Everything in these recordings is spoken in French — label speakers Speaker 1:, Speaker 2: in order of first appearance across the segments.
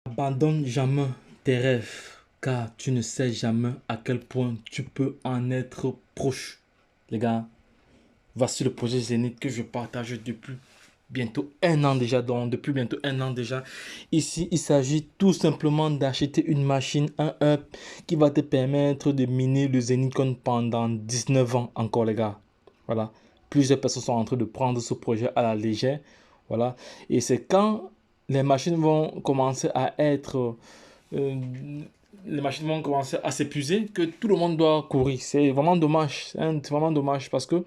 Speaker 1: Abandonne jamais tes rêves, car tu ne sais jamais à quel point tu peux en être proche. Les gars, voici le projet Zénith que je partage depuis bientôt un an déjà. Donc, depuis bientôt un an déjà. Ici, il s'agit tout simplement d'acheter une machine, un hub qui va te permettre de miner le Zénithcon pendant 19 ans encore, les gars. Voilà. Plusieurs personnes sont en train de prendre ce projet à la légère. Voilà. Et c'est quand les machines vont commencer à être euh, les machines vont commencer à s'épuiser que tout le monde doit courir. C'est vraiment dommage. Hein, c'est vraiment dommage parce que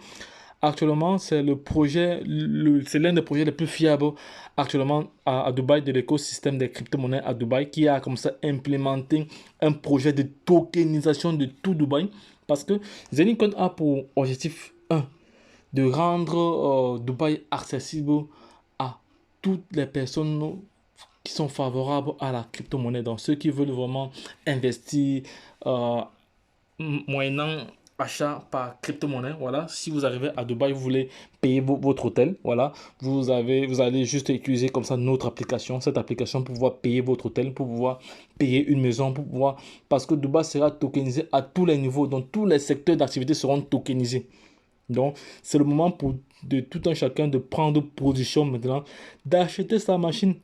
Speaker 1: actuellement, c'est le projet, c'est l'un des projets les plus fiables actuellement à Dubaï, de l'écosystème des crypto-monnaies à Dubaï, qui a comme ça implémenté un projet de tokenisation de tout Dubaï. Parce que Zenitcoin a pour objectif un de rendre Dubaï accessible à toutes les personnes qui sont favorables à la crypto-monnaie. Donc, ceux qui veulent vraiment investir euh, moyennant achat par crypto-monnaie. Voilà, si vous arrivez à Dubaï, vous voulez payer votre hôtel. Voilà, vous allez juste utiliser comme ça notre application, cette application pour pouvoir payer votre hôtel, pour pouvoir payer une maison, pour pouvoir, parce que Dubaï sera tokenisé à tous les niveaux, donc tous les secteurs d'activité seront tokenisés. Donc, c'est le moment pour de tout un chacun de prendre position maintenant, d'acheter sa machine,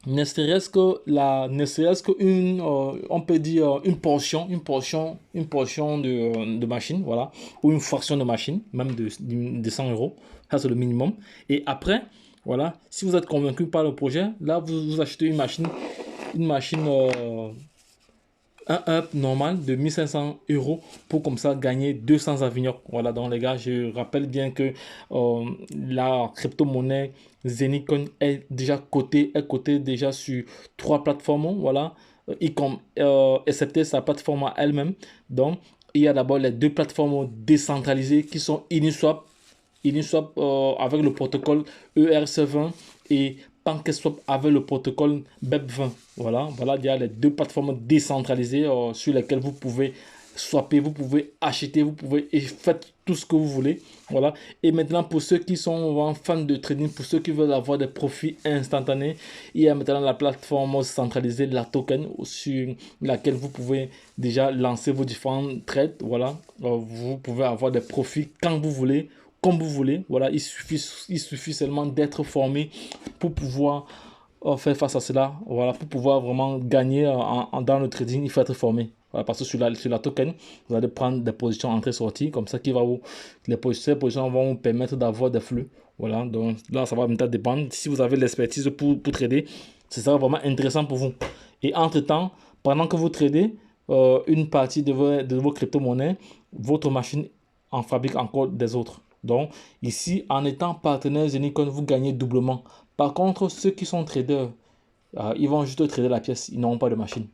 Speaker 1: ne serait-ce qu'une, on peut dire une portion de machine, voilà, ou une fraction de machine, même de 100 euros. Ça, c'est le minimum. Et après, voilà, si vous êtes convaincu par le projet, là, vous achetez une machine, un up normal de 1500 euros pour comme ça gagner 200 à venir. Voilà, donc les gars, je rappelle bien que la crypto-monnaie Zenitcoin est cotée déjà sur trois plateformes. Voilà, excepté sa plateforme à elle-même. Donc, il y a d'abord les deux plateformes décentralisées qui sont Uniswap avec le protocole ERC20 et PancakeSwap avec le protocole BEP20. Voilà, il y a les deux plateformes décentralisées sur lesquelles vous pouvez swapper, vous pouvez acheter, vous pouvez et faites tout ce que vous voulez. Voilà. Et maintenant, pour ceux qui sont fans de trading, pour ceux qui veulent avoir des profits instantanés, il y a maintenant la plateforme centralisée, la token, sur laquelle vous pouvez déjà lancer vos différents trades. Voilà. Vous pouvez avoir des profits quand vous voulez, comme vous voulez. Voilà, il suffit seulement d'être formé pour pouvoir faire face à cela. Voilà, pour pouvoir vraiment gagner dans le trading, il faut être formé. Voilà, parce que sur la token, vous allez prendre des positions entrée-sortie, comme ça, ces positions vont vous permettre d'avoir des flux. Voilà, donc là, ça va maintenant dépendre. Si vous avez l'expertise pour trader, ce sera vraiment intéressant pour vous. Et entre-temps, pendant que vous tradez une partie de vos crypto-monnaies, votre machine en fabrique encore des autres. Donc, ici, en étant partenaire Zenicon, vous gagnez doublement. Par contre, ceux qui sont traders, ils vont juste trader la pièce, ils n'auront pas de machine.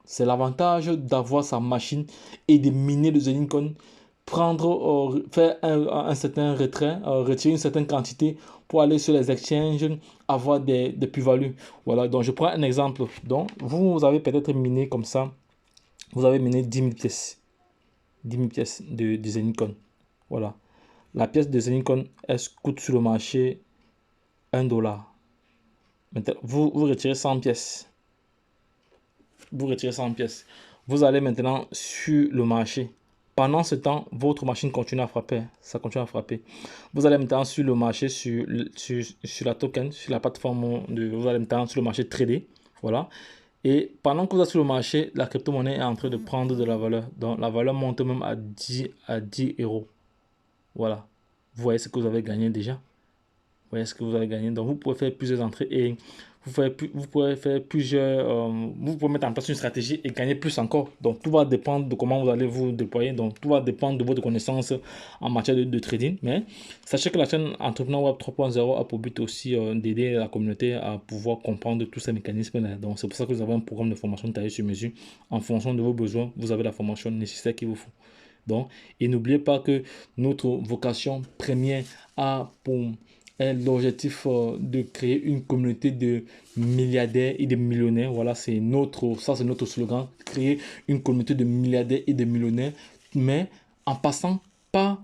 Speaker 1: C'est l'avantage d'avoir sa machine et de miner le Zenicon, faire un certain retrait, retirer une certaine quantité pour aller sur les exchanges, avoir des plus-values. Voilà, donc je prends un exemple. Donc, vous avez peut-être miné comme ça, vous avez miné 10 000 pièces. 10 000 pièces de Zenicon. Voilà. La pièce de Zenicon, elle coûte sur le marché 1 dollar. Maintenant, vous retirez 100 pièces. Vous retirez 100 pièces. Vous allez maintenant sur le marché. Pendant ce temps, votre machine continue à frapper. Ça continue à frapper. Vous allez maintenant sur le marché, sur la token, sur la plateforme vous allez maintenant sur le marché trader. Voilà. Et pendant que vous êtes sur le marché, la crypto-monnaie est en train de prendre de la valeur. Donc la valeur monte même à 10 euros. Voilà. Vous voyez ce que vous avez gagné déjà. Vous voyez ce que vous avez gagné. Donc, vous pouvez faire plusieurs entrées et vous pouvez faire plusieurs. Vous pouvez mettre en place une stratégie et gagner plus encore. Donc, tout va dépendre de comment vous allez vous déployer. Donc, tout va dépendre de votre connaissance en matière de trading. Mais sachez que la chaîne Entrepreneur Web 3.0 a pour but aussi d'aider la communauté à pouvoir comprendre tous ces mécanismes-là. Donc, c'est pour ça que vous avez un programme de formation taillé sur mesure. En fonction de vos besoins, vous avez la formation nécessaire qu'il vous faut. Donc, et n'oubliez pas que notre vocation première a pour l'objectif de créer une communauté de milliardaires et de millionnaires. Voilà, c'est notre slogan, créer une communauté de milliardaires et de millionnaires, mais en passant par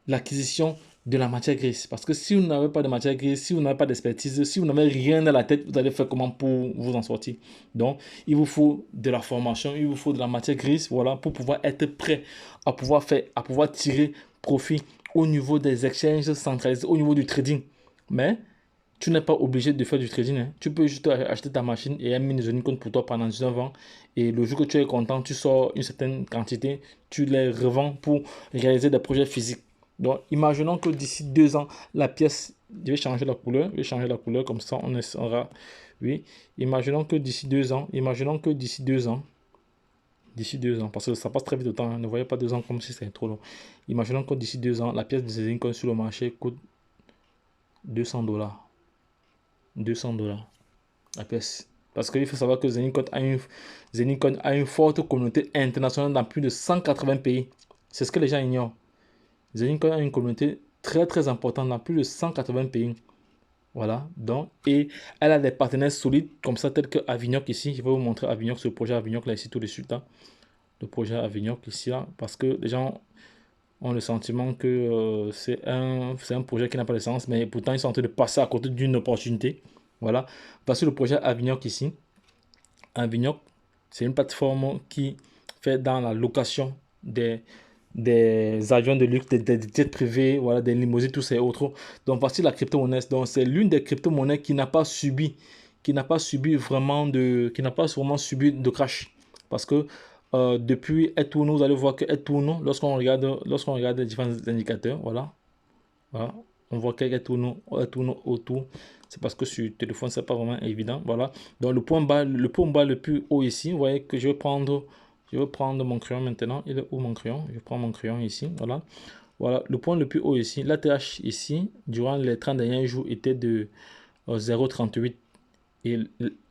Speaker 1: l'acquisition de la matière grise. Parce que si vous n'avez pas de matière grise, si vous n'avez pas d'expertise, si vous n'avez rien dans la tête, vous allez faire comment pour vous en sortir? Donc, il vous faut de la formation, il vous faut de la matière grise, voilà, pour pouvoir être prêt à pouvoir tirer profit au niveau des exchanges centralisés, au niveau du trading. Mais, tu n'es pas obligé de faire du trading, hein. Tu peux juste acheter ta machine et un mini zoning compte pour toi pendant 19 ans. Et le jour que tu es content, tu sors une certaine quantité, tu les revends pour réaliser des projets physiques. Donc, imaginons que d'ici 2 ans, la pièce, je vais changer la couleur, comme ça on aura, oui. D'ici 2 ans, parce que ça passe très vite le temps, hein. Ne voyez pas 2 ans comme si c'était trop long. Imaginons que d'ici 2 ans, la pièce de Zinc sur le marché coûte 200 $. 200 $ la pièce. Parce qu'il faut savoir que Zenicon a une forte communauté internationale dans plus de 180 pays. C'est ce que les gens ignorent. Zenicon a une communauté très très importante dans plus de 180 pays. Voilà, donc, et elle a des partenaires solides comme ça, tels que Avignoc ici. Je vais vous montrer Avignoc, ce projet Avignoc là ici tout de suite. Hein. Le projet Avignoc ici là, parce que les gens ont le sentiment que c'est un projet qui n'a pas de sens, mais pourtant ils sont en train de passer à côté d'une opportunité. Voilà, parce que le projet Avignoc ici, Avignoc, c'est une plateforme qui fait dans la location des avions de luxe, des jets privés, voilà, des limousines, tous ces autres. Donc voici la crypto-monnaie. Donc c'est l'une des crypto-monnaies qui n'a pas subi, qui n'a pas vraiment subi de crash. Parce que depuis Etuno, vous allez voir que Etuno, lorsqu'on regarde les différents indicateurs, voilà, voilà, on voit qu'il y a Etuno autour. C'est parce que sur téléphone, c'est pas vraiment évident. Voilà. Donc le point bas le plus haut ici, vous voyez que je vais prendre mon crayon maintenant. Il est où mon crayon? Je prends mon crayon ici. Voilà. Voilà. Le point le plus haut ici. L'ATH ici, durant les 30 derniers jours, était de 0,38. Et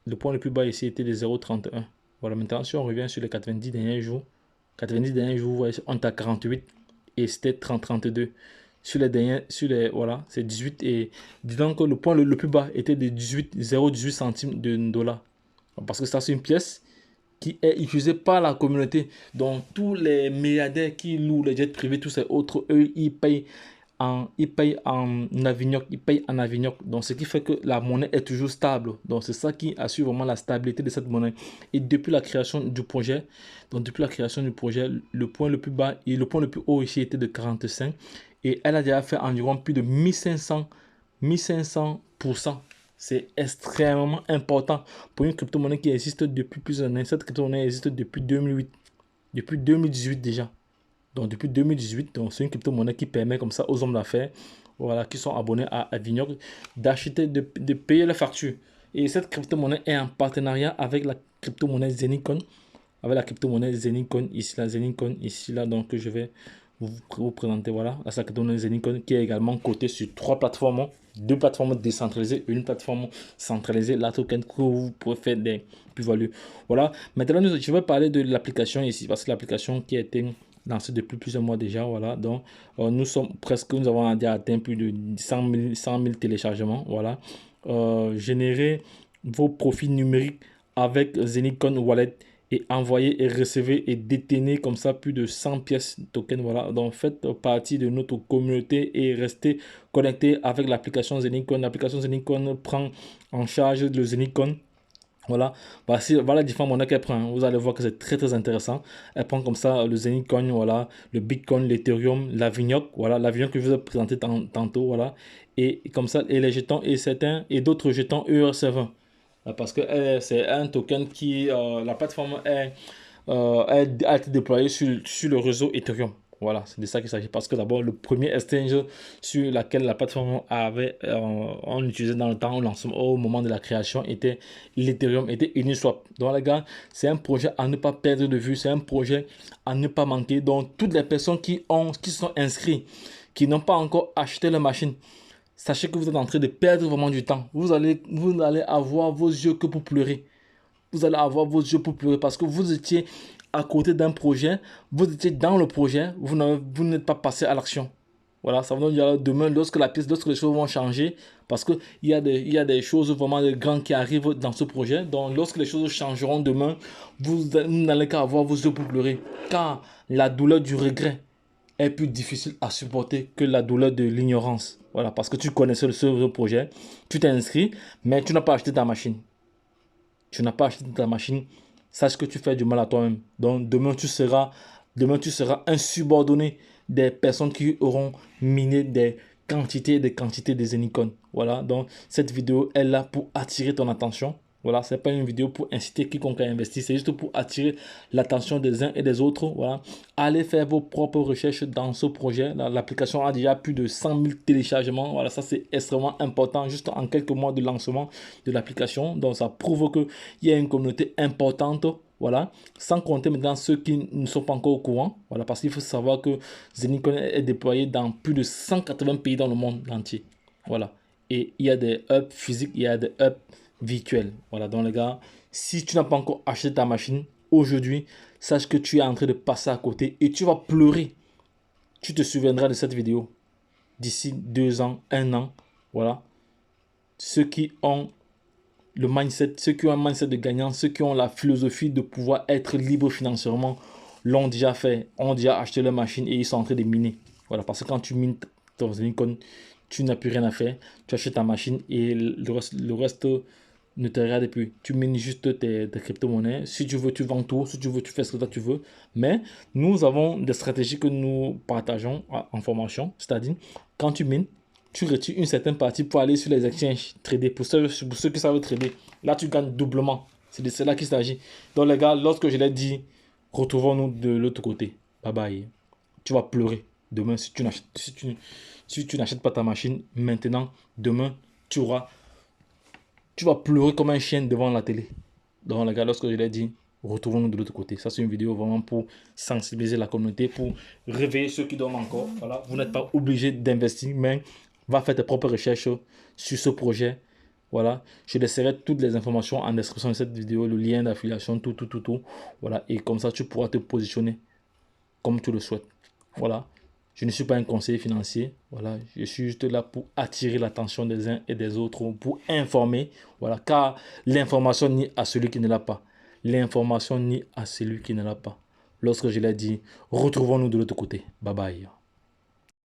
Speaker 1: le point le plus bas ici était de 0,31. Voilà. Maintenant, si on revient sur les 90 derniers jours, vous voyez, on est à 48 et c'était 30,32. Voilà, c'est 18 et disons que le point le plus bas était de 0,18 centimes de dollar. Parce que ça, c'est une pièce qui est utilisée par la communauté. Donc, tous les milliardaires qui louent les jets privés, tous ces autres, eux, ils payent en Avignoc, Donc, ce qui fait que la monnaie est toujours stable. Donc, c'est ça qui assure vraiment la stabilité de cette monnaie. Et depuis la création du projet, le point le plus bas et le point le plus haut ici était de 45. Et elle a déjà fait environ plus de 1500%. C'est extrêmement important pour une crypto-monnaie qui existe depuis plusieurs années. Cette crypto-monnaie existe depuis 2008, depuis 2018 déjà. Donc depuis 2018, c'est une crypto-monnaie qui permet comme ça aux hommes d'affaires, voilà, qui sont abonnés à Avignoc, d'acheter, de payer leurs factures. Et cette crypto-monnaie est en partenariat avec la crypto-monnaie Zenicon, ici là, donc je vais vous présenter, voilà, la crypto-monnaie Zenicon qui est également cotée sur 3 plateformes, 2 plateformes décentralisées, une plateforme centralisée, la token que vous pouvez faire des plus-values. Voilà, maintenant je vais parler de l'application ici, parce que l'application qui a été lancée depuis plusieurs mois déjà, voilà, donc nous avons déjà atteint plus de 100 000 téléchargements, voilà. Générer vos profits numériques avec Zenicon Wallet et envoyer et recevez et détenez comme ça plus de 100 pièces token. Voilà, donc faites partie de notre communauté et restez connecté avec l'application Zenicon. L'application Zenicon prend en charge le Zenicon. Voilà, voilà différents monnaies qu'elle prend. Vous allez voir que c'est très très intéressant. Elle prend comme ça le Zenicon, voilà, le Bitcoin, l'Ethereum, l'Avignoc, voilà, l'Avignoc que je vous ai présenté tantôt, voilà, et comme ça, et les jetons et certains et d'autres jetons ERC20. Parce que c'est un token qui, la plateforme a été déployée sur le réseau Ethereum. Voilà, c'est de ça qu'il s'agit. Parce que d'abord, le premier exchange sur lequel la plateforme on utilisait dans le temps, au moment de la création, était l'Ethereum, était Uniswap. Donc les gars, c'est un projet à ne pas perdre de vue, c'est un projet à ne pas manquer. Donc toutes les personnes qui sont inscrites, qui n'ont pas encore acheté la machine, sachez que vous êtes en train de perdre vraiment du temps. Vous allez avoir vos yeux que pour pleurer. Vous allez avoir vos yeux pour pleurer parce que vous étiez à côté d'un projet, vous étiez dans le projet, vous n'êtes pas passé à l'action. Voilà, ça veut dire demain, lorsque les choses vont changer, parce qu'il y a des choses vraiment grandes qui arrivent dans ce projet. Donc, lorsque les choses changeront demain, vous n'allez qu'à avoir vos yeux pour pleurer. Car la douleur du regret est plus difficile à supporter que la douleur de l'ignorance. Voilà, parce que tu connaissais ce projet, tu t'es inscrit, mais tu n'as pas acheté ta machine. Tu n'as pas acheté ta machine, sache que tu fais du mal à toi-même. Donc demain tu seras un subordonné des personnes qui auront miné des quantités et des quantités de Zenicon. Voilà, donc cette vidéo est là pour attirer ton attention. Voilà, ce n'est pas une vidéo pour inciter quiconque à investir, c'est juste pour attirer l'attention des uns et des autres. Voilà, allez faire vos propres recherches dans ce projet. L'application a déjà plus de 100 000 téléchargements. Voilà, ça c'est extrêmement important, juste en quelques mois de lancement de l'application. Donc ça prouve qu'il y a une communauté importante. Voilà, sans compter maintenant ceux qui ne sont pas encore au courant. Voilà, parce qu'il faut savoir que Zenicon est déployé dans plus de 180 pays dans le monde entier. Voilà, et il y a des hubs physiques, il y a des hubs virtuels. Voilà, donc les gars, si tu n'as pas encore acheté ta machine aujourd'hui, sache que tu es en train de passer à côté et tu vas pleurer. Tu te souviendras de cette vidéo d'ici 2 ans, 1 an. Voilà, ceux qui ont le mindset, ceux qui ont un mindset de gagnant, ceux qui ont la philosophie de pouvoir être libre financièrement, l'ont déjà fait, ont déjà acheté leur machine et ils sont en train de miner. Voilà, parce que quand tu mines ton Zenicon, tu n'as plus rien à faire. Tu achètes ta machine et le reste ne te regarde plus. Tu mines juste tes crypto-monnaies. Si tu veux, tu vends tout. Si tu veux, tu fais ce que toi tu veux. Mais nous avons des stratégies que nous partageons en formation. C'est-à-dire, quand tu mines, tu retires une certaine partie pour aller sur les exchanges, trader. Pour ceux qui savent trader, là, tu gagnes doublement. C'est de cela qu'il s'agit. Donc, les gars, lorsque je l'ai dit, retrouvons-nous de l'autre côté. Bye bye. Tu vas pleurer demain si tu n'achètes pas ta machine maintenant. Demain, tu vas pleurer comme un chien devant la télé. Donc, les gars, lorsque je l'ai dit, retrouvons-nous de l'autre côté. Ça, c'est une vidéo vraiment pour sensibiliser la communauté, pour réveiller ceux qui dorment encore. Voilà, vous n'êtes pas obligé d'investir, mais va faire tes propres recherches sur ce projet. Voilà, je laisserai toutes les informations en description de cette vidéo, le lien d'affiliation, tout. Voilà, et comme ça, tu pourras te positionner comme tu le souhaites. Voilà, je ne suis pas un conseiller financier. Voilà, je suis juste là pour attirer l'attention des uns et des autres, pour informer. Voilà, car l'information nie à celui qui ne l'a pas. L'information nie à celui qui ne l'a pas. Lorsque je l'ai dit, retrouvons-nous de l'autre côté. Bye bye.